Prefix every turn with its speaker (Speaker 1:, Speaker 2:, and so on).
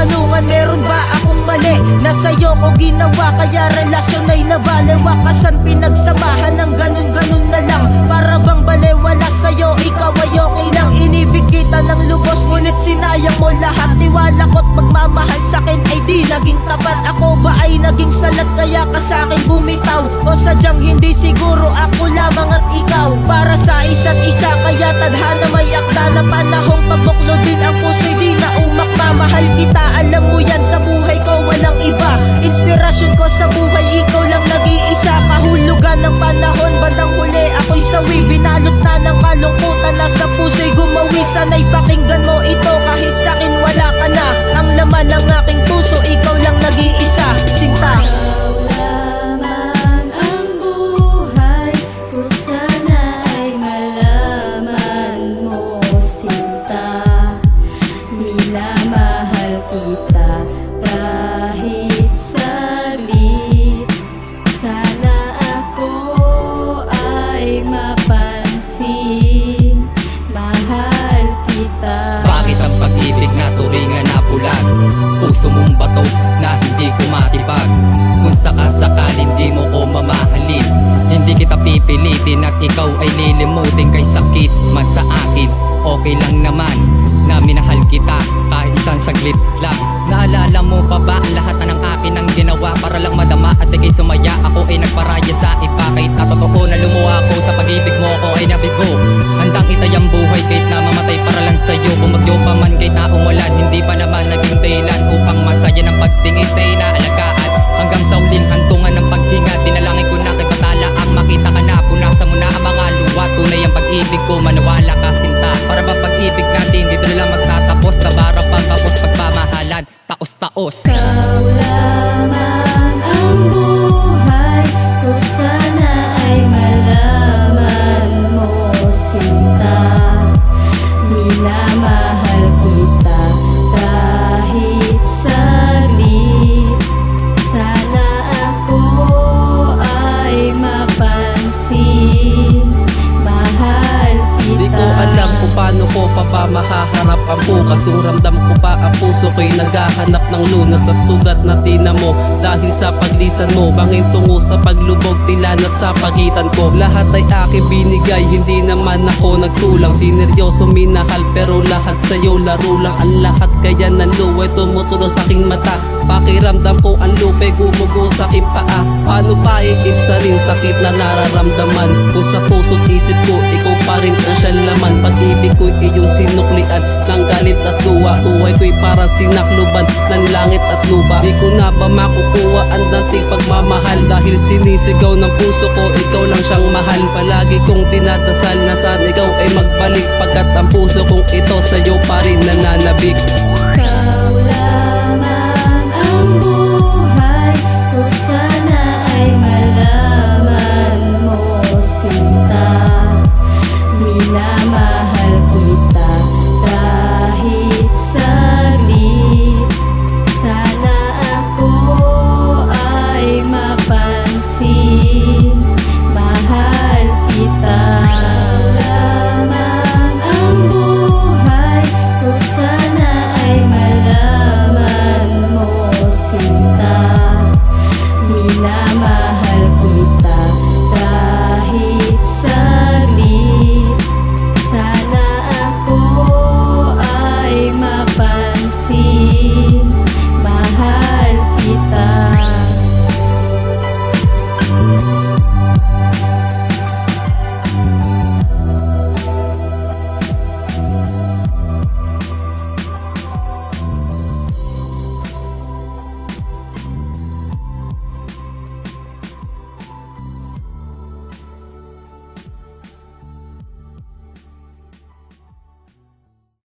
Speaker 1: tanungan, meron ba akong mali na sa'yo ko ginawa? Kaya relasyon ay nabaliwa, kasan pinagsamahan ng ganun-ganun na lang. Para bang balewala sa'yo, ikaw ay okay lang. Inibig kita ng lubos, ngunit sinayang mo lahat. Tiwala ko't magmamahal sa'kin ay di naging tapat. Ako ba ay naging salat kaya ka sa'kin bumitaw? O sadyang hindi siguro ako lamang at ikaw para sa isa't isa? Kaya tadhana may akda na panahong pabuklo din ang puso'y di na umakma. Mahal kita, alam mo yan, sa buhay ko walang iba. Inspirasyon ko sa buhay, ikaw lang nag-iisa. Kahulugan ng panahon, bandang huli ako'y sawi. Binalot na ng kalungkutan, nasa puso'y gumawi. Sana'y pakinggan mo ito kahit sa'kin wala ka na. Ang laman ng aking puso, ikaw lang nag-iisa. Sinta.
Speaker 2: Puso mong bato na hindi ko matibag. Kung sakasakaling di mo ko mamahalin, hindi kita pipilitin at ikaw ay lilimutin. Kay sakit man sa akin, okay lang naman na minahal kita kahit isang saglit lang. Naalala mo pa ba lahat na ng akin ang ginawa para lang madama at ikay sumaya? Ako ay nagparaya sa iba kahit na totoo na lumuha ako. Sa pag-ibig mo ako ay nabigo, handang itay ang buhay kahit na mamatay para lang sa'yo. Bumagyo pa man kahit na umulan, hindi pa naman naging dahilan upang masaya ng pagtingin ay naalagaan. Hanggang sa uling hantungan ng paghinga, dinalangin ko na kay Batala ang makita ka na. Punasan mo na ang mga luwa, tunay ang pag-ibig ko, manawala ka sinta. Para ba pag-ibig natin dito na lang magtatapos? Tabara pang tapos pagmamahalan, taos-taos.
Speaker 3: Ikaw lamang ang buhay ko, sana ay malaman mo sinta. Minamahal kita kahit saglit. Sana ako ay mapansin. Mahal kita.
Speaker 4: Di ko alam kung paano ko pa ba mahaharap ang bukas. Kung ramdam ko pa ang puso ko'y naghahanap ng lunas sa sugat na tinamo. Dahil sa paglisan mo, bangin tungo sa paglubog, tila na sa pagitan ko. Lahat ay aking binigay, hindi naman ako nagtulang. Sineryoso minahal pero lahat sa'yo laro lang ang lahat. Kaya ng luway tumutulo sa aking mata. Pakiramdam ko ang lupe gumugo sa aking paa. Paano pa iipsa rin sakit na nararamdaman? Kung sa puso't isip ko, ikaw pa rin ang siyang laman. Pag-ibig ko'y iyong sinuklian ng galit at luwa. Buhay ko'y para sinakluban ng langit at lupa. Di ko na ba makukuha ang dating pagmamahal? Dahil sinisigaw ng puso ko, ikaw lang siyang mahal. Palagi kong tinadasal na sana ikaw ay magbalik, pagkat ang puso kong ito sa'yo pa rin nananabik.
Speaker 3: Ikaw lamang ang buhay ko, sana ay malaman mo sinta. Minamahal kita kahit saglit. Sana ako ay mapansin. Mahal kita. Lamang ang buhay ko, sana ay malaman mo sinta. Minamahal kita kahit saglit. Sana ako ay mapansin.